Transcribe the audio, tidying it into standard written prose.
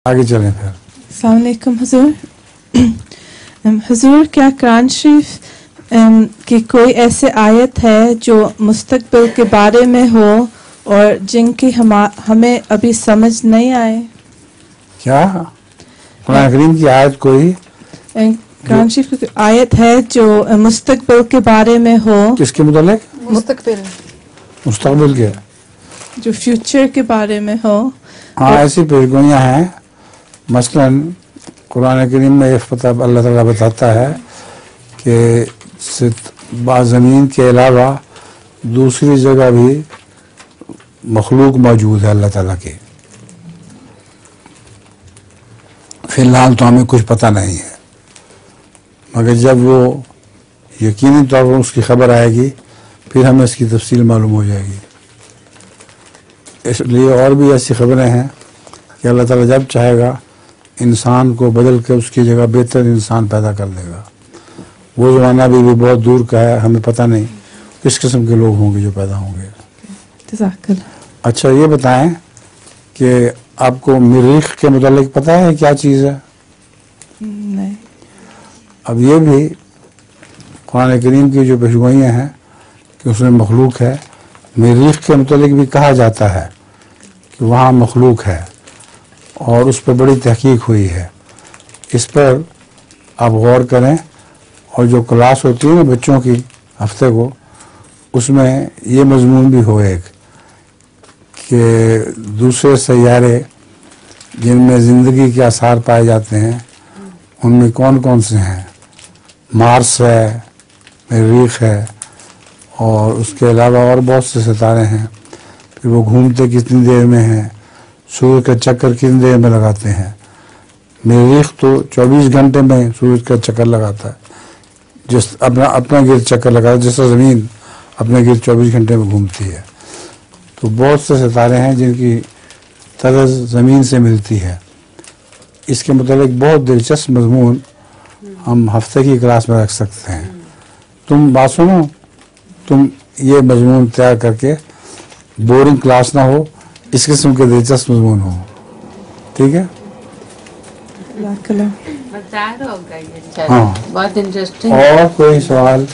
آگے چلیں پھر. السلام علیکم حضور. حضور کیا قرآن شریف کی کوئی ایسے آیت ہے جو مستقبل کے بارے میں ہو اور جن کی ہمیں ابھی سمجھ نہیں آئے؟ کیا قرآن کریم کی آیت کوئی قرآن شریف کی آیت ہے جو مستقبل کے بارے میں ہو؟ کس کے متعلق؟ مستقبل کے جو فیوچر کے بارے میں ہو. ہاں ایسی پیشگوئیاں ہیں. مثلا قرآن کریم میں اللہ تعالیٰ بتاتا ہے کہ زمین کے علاوہ دوسری جگہ بھی مخلوق موجود ہے اللہ تعالیٰ کے. فی الحال تو ہمیں کچھ پتہ نہیں ہے، مگر جب وہ یقینی طور پر اس کی خبر آئے گی پھر ہمیں اس کی تفصیل معلوم ہو جائے گی. اس لیے اور بھی ایسی خبریں ہیں کہ اللہ تعالیٰ جب چاہے گا انسان کو بدل کے اس کی جگہ بہتر انسان پیدا کر دے گا. وہ زمانہ بھی بہت دور کا ہے، ہمیں پتہ نہیں کس قسم کے لوگ ہوں گے جو پیدا ہوں گے. اچھا یہ بتائیں کہ آپ کو مریخ کے متعلق پتہ ہے کیا چیز ہے؟ نہیں. اب یہ بھی قرآن کریم کی جو پیشگوئیاں ہیں کہ اس میں مخلوق ہے. مریخ کے متعلق بھی کہا جاتا ہے کہ وہاں مخلوق ہے اور اس پر بڑی تحقیق ہوئی ہے. اس پر آپ غور کریں، اور جو کلاس ہوتی ہے نا بچوں کی ہفتے کو، اس میں یہ مضمون بھی ہو ایک کہ دوسرے سیارے جن میں زندگی کے آثار پائے جاتے ہیں ان میں کون کون سے ہیں. مارس ہے، مریخ ہے، اور اس کے علاوہ اور بہت سے ستارے ہیں. پھر وہ گھومتے کتنی دیر میں ہیں، سورج کا چکر کتنی دیر میں لگاتے ہیں. مریخ تو 24 گھنٹے میں سورج کا چکر لگاتا ہے، جس اپنا گرد چکر لگاتا ہے، جس طرح زمین اپنے گرد 24 گھنٹے میں گھومتی ہے. تو بہت سے ستارے ہیں جن کی طرز زمین سے ملتی ہے. اس کے متعلق بہت دلچسپ مضمون ہم ہفتے کی کلاس میں رکھ سکتے ہیں. تم بات سنو، تم یہ مضمون تیار کر کے، بورنگ کلاس نہ ہو، اس قسم کے دلچسپ مضمون ہو. ٹھیک ہے؟ ہاں بہت انٹرسٹنگ. اور کوئی سوال؟